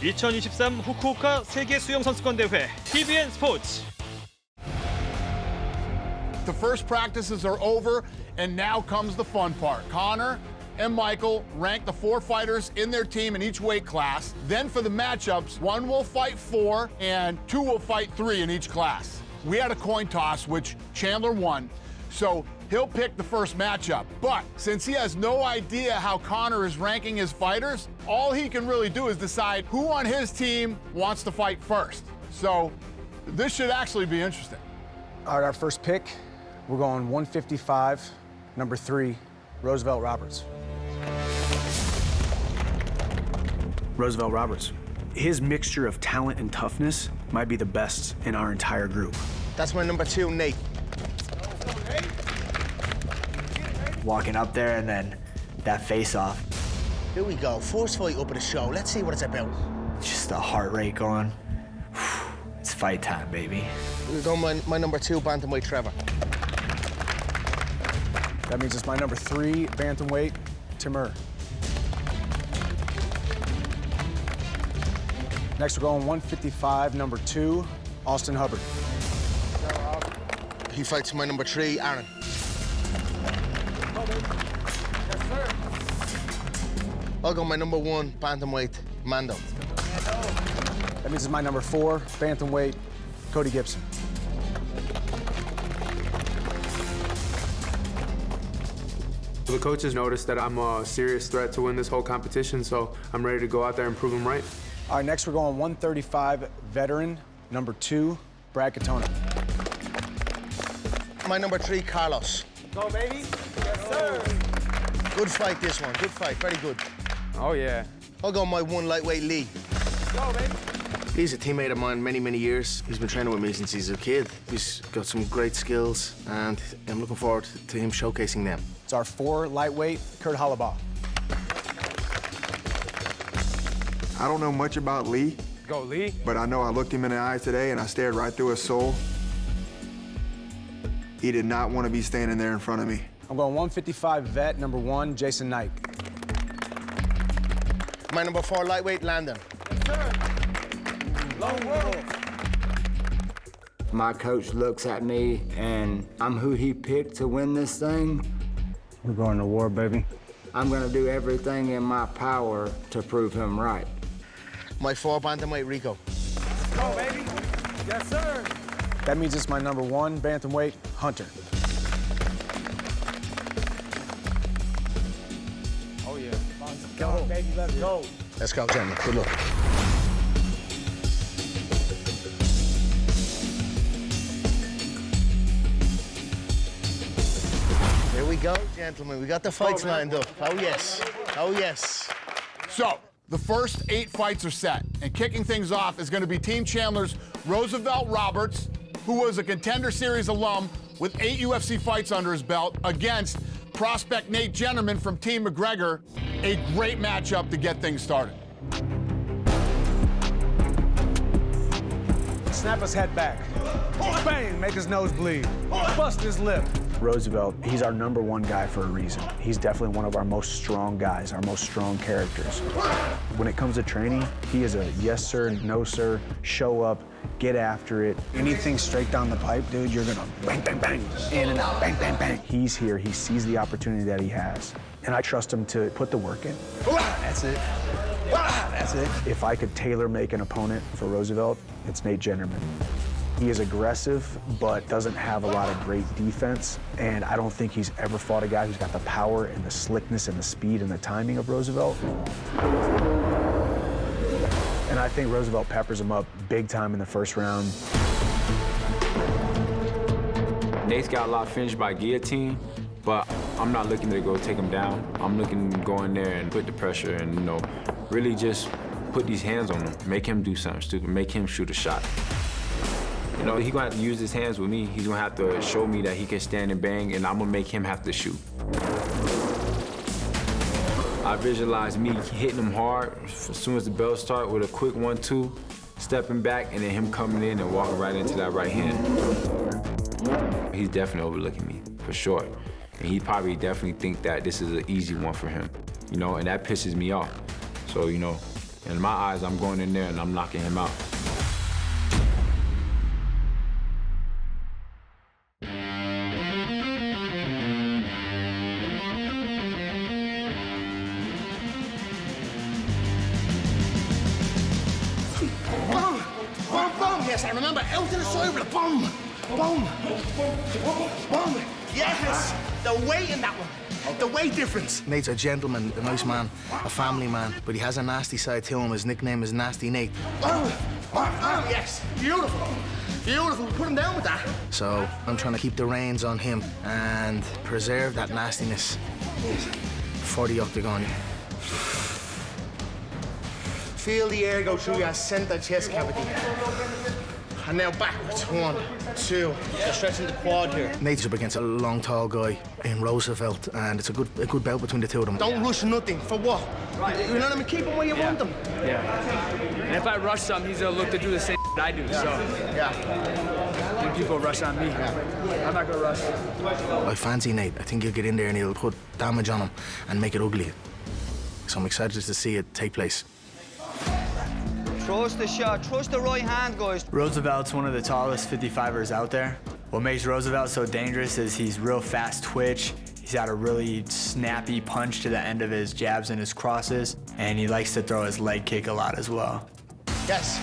2023 후쿠오카 세계 수영 선수권 대회 TVN 스포츠. The first practices are over, and now comes the fun part. Connor and Michael rank the 4 fighters in their team in each weight class. Then for the matchups, 1 will fight 4 and 2 will fight 3 in each class. We had a coin toss, which Chandler won, so he'll pick the first matchup. But since he has no idea how Connor is ranking his fighters, all he can really do is decide who on his team wants to fight first. So this should actually be interesting. All right, our first pick, we're going 155, number 3, Roosevelt Roberts. Roosevelt Roberts. His mixture of talent and toughness might be the best in our entire group. That's my number 2, Nate. Walking up there and then that face-off. Here we go, first fight up at the show. Let's see what it's about. Just the heart rate going. It's fight time, baby. We're going my number 2, bantamweight Trevor. That means it's my number 3, bantamweight, Timur. Next, we're going 155, number 2, Austin Hubbard. He fights my number 3, Aaron. I'll go my number 1, bantamweight, Mando. That means it's my number 4, bantamweight, Cody Gibson. The coaches noticed that I'm a serious threat to win this whole competition, so I'm ready to go out there and prove them right. All right, next we're going 135, veteran, number 2, Brad Katona. My number 3, Carlos. Go, baby. Yes, sir. Good fight, this one. Good fight, very good. Oh, yeah. I'll go my 1, lightweight Lee. Go, baby. He's a teammate of mine many years. He's been training with me since he's a kid. He's got some great skills, and I'm looking forward to him showcasing them. It's our 4, lightweight, Kurt Hollabaugh. I don't know much about Lee. Go, Lee. But I know I looked him in the eyes today and I stared right through his soul. He did not want to be standing there in front of me. I'm going 155, vet, number 1, Jason Knight. My number 4, lightweight Landon. Yes, sir. Long world. My coach looks at me and I'm who he picked to win this thing. We're going to war, baby. I'm gonna do everything in my power to prove him right. My 4, bantamweight Rico. Go, baby. Yes, sir. That means it's my number 1, bantamweight, Hunter. Oh, yeah. Go, baby, let's go. Let's go, gentlemen. Good luck. Here we go, gentlemen. We got the fights lined up. Oh, yes. Oh, yes. So, the first 8 fights are set, and kicking things off is going to be Team Chandler's Roosevelt Roberts, who was a Contender Series alum with 8 UFC fights under his belt, against prospect Nate Jennerman from Team McGregor. A great matchup to get things started. Snap his head back. Bang, make his nose bleed. Bust his lip. Roosevelt, he's our number 1 guy for a reason. He's definitely one of our most strong guys, our most strong characters. When it comes to training, he is a yes sir, no sir, show up, get after it. Anything straight down the pipe, dude, you're gonna bang, bang, bang, in and out, bang, bang, bang. He's here, he sees the opportunity that he has, and I trust him to put the work in. That's it. That's it. If I could tailor make an opponent for Roosevelt, it's Nate Jennerman. He is aggressive, but doesn't have a lot of great defense, and I don't think he's ever fought a guy who's got the power and the slickness and the speed and the timing of Roosevelt. And I think Roosevelt peppers him up big time in the first round. Nate's got a lot finished by guillotine, but I'm not looking to go take him down. I'm looking to go in there and put the pressure and, really just put these hands on him, make him do something stupid, make him shoot a shot. He's gonna have to use his hands with me. He's gonna have to show me that he can stand and bang, and I'm gonna make him have to shoot. I visualize me hitting him hard as soon as the bell starts with a quick 1-2, stepping back, and then him coming in and walking right into that right hand. He's definitely overlooking me, for sure. And he probably definitely think that this is an easy one for him, and that pisses me off. So, In my eyes, I'm going in there and I'm knocking him out. Boom! Boom, boom! Yes, I remember. Out to the side with a boom! Boom! Boom! Yes! The weight in that one. The weight difference. Nate's a gentleman, a nice man, a family man, but he has a nasty side to him. His nickname is Nasty Nate. Boom! Boom! Boom! Yes! Beautiful! Beautiful. Put him down with that. So I'm trying to keep the reins on him and preserve that nastiness for the octagon. Feel the air go through your center chest cavity. And now backwards. 1, 2. Just stretching the quad here. Nate's up against a long, tall guy in Roosevelt, and it's a good bout between the two of them. Don't rush nothing. For what? Right. You know what I mean? Keep him where you want them. Yeah. And if I rush something, he's gonna look to do the same I do, so. Yeah. When people rush on me, I'm not gonna rush. I fancy Nate. I think he'll get in there and he'll put damage on him and make it ugly. So I'm excited to see it take place. Trust the shot, trust the right hand, guys. Roosevelt's one of the tallest 55ers out there. What makes Roosevelt so dangerous is he's real fast twitch. He's got a really snappy punch to the end of his jabs and his crosses, and he likes to throw his leg kick a lot as well. Yes.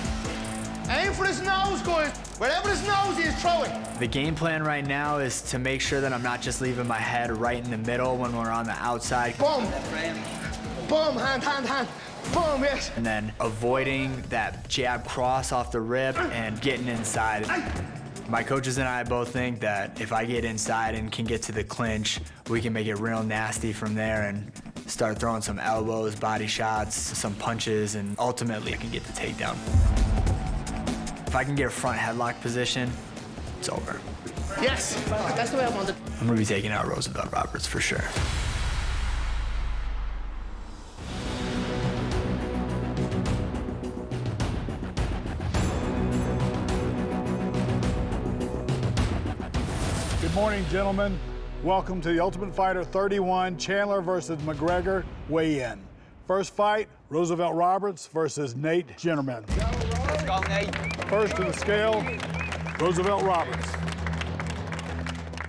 Aim for his nose, guys. Wherever his nose is, throw it. The game plan right now is to make sure that I'm not just leaving my head right in the middle when we're on the outside. Boom. Boom, hand, hand, hand. Boom, yes. And then avoiding that jab cross off the rip and getting inside. My coaches and I both think that if I get inside and can get to the clinch, we can make it real nasty from there and start throwing some elbows, body shots, some punches, and ultimately I can get the takedown. If I can get a front headlock position, it's over. Yes, that's the way I want it. I'm gonna be taking out Roosevelt Roberts for sure. Good morning, gentlemen. Welcome to the Ultimate Fighter 31, Chandler versus McGregor weigh-in. First fight, Roosevelt Roberts versus Nate Ginnerman. Let's go, Nate. First to the scale, Roosevelt Roberts.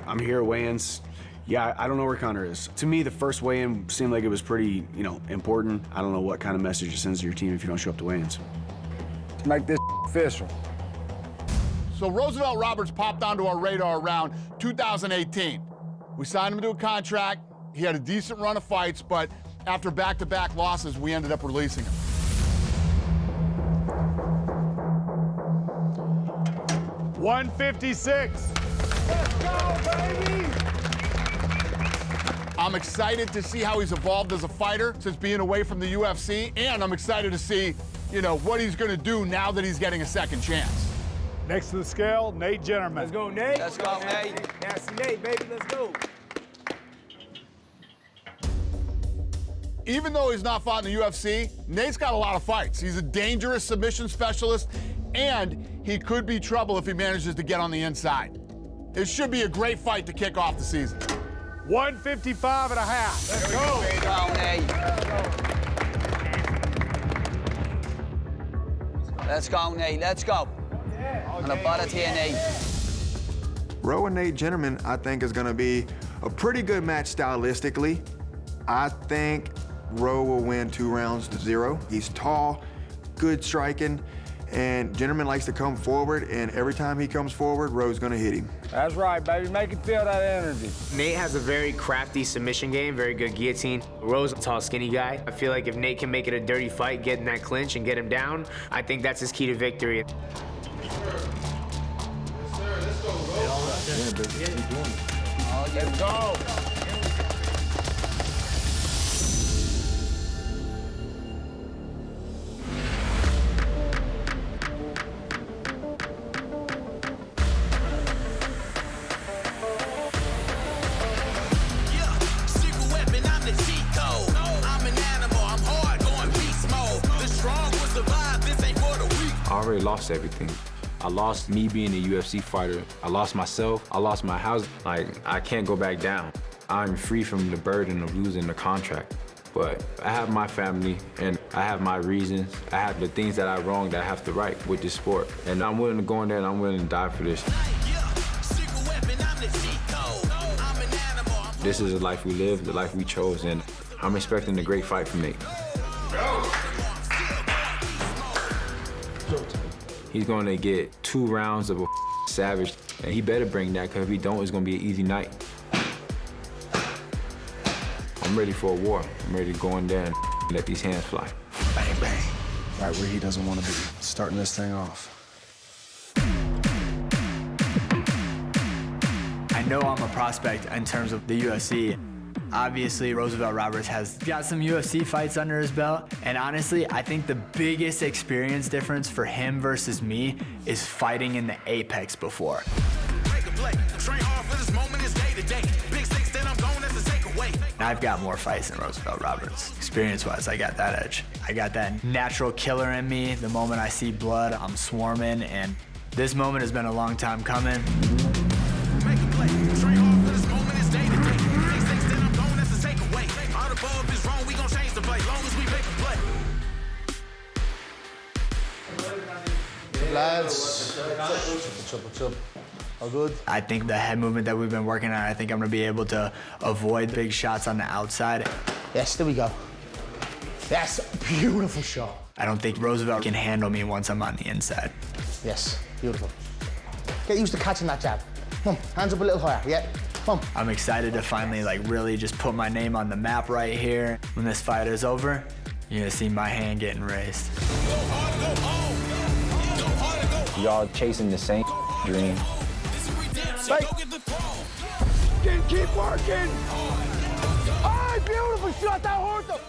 I'm here at weigh-ins. Yeah, I don't know where Connor is. To me, the first weigh-in seemed like it was pretty, important. I don't know what kind of message it sends to your team if you don't show up to weigh-ins. Make this official. So Roosevelt Roberts popped onto our radar around 2018. We signed him to a contract. He had a decent run of fights, but after back-to-back losses, we ended up releasing him. $156. Let's go, baby! I'm excited to see how he's evolved as a fighter since being away from the UFC, and I'm excited to see, what he's gonna do now that he's getting a second chance. Next to the scale, Nate Ginnerman. Let's go, Nate. Let's go, Nate. Nasty Nate, baby, let's go. Even though he's not fought in the UFC, Nate's got a lot of fights. He's a dangerous submission specialist, and he could be trouble if he manages to get on the inside. It should be a great fight to kick off the season. 155 and a half. Let's go. Let's go, Nate. Let's go, Nate. Let's go. On the bottom here, Nate. Ro and Nate Ginnerman, I think, is going to be a pretty good match stylistically. I think Ro will win 2-0. He's tall, good striking, and Ginnerman likes to come forward, and every time he comes forward, Ro's going to hit him. That's right, baby. Make him feel that energy. Nate has a very crafty submission game, very good guillotine. Ro's a tall, skinny guy. I feel like if Nate can make it a dirty fight, get in that clinch and get him down, I think that's his key to victory. Let's go. I already lost everything. I lost me being a UFC fighter. I lost myself. I lost my house. I can't go back down. I'm free from the burden of losing the contract. But I have my family, and I have my reasons. I have the things that I wrong that I have to right with this sport. And I'm willing to go in there and I'm willing to die for this. This is the life we live, the life we chose, and I'm expecting a great fight from Nate. He's going to get 2 rounds of a savage, and he better bring that, because if he don't, it's going to be an easy night. I'm ready for a war. I'm ready to go in there and let these hands fly. Bang, bang. Right where he doesn't want to be, starting this thing off. I know I'm a prospect in terms of the UFC. Obviously, Roosevelt Roberts has got some UFC fights under his belt, and honestly, I think the biggest experience difference for him versus me is fighting in the Apex before. I've got more fights than Roosevelt Roberts. Experience-wise, I got that edge. I got that natural killer in me. The moment I see blood, I'm swarming, and this moment has been a long time coming. Lads, what's up? All good? I think the head movement that we've been working on, I think I'm gonna be able to avoid big shots on the outside. Yes, there we go. Yes, beautiful shot. I don't think Roosevelt can handle me once I'm on the inside. Yes, beautiful. Get used to catching that jab. Come on, hands up a little higher, yeah. Come on. I'm excited to finally really just put my name on the map right here. When this fight is over, you're gonna see my hand getting raised. Y'all chasing the same dream. Keep working. Oh, beautiful shot, that hurt him.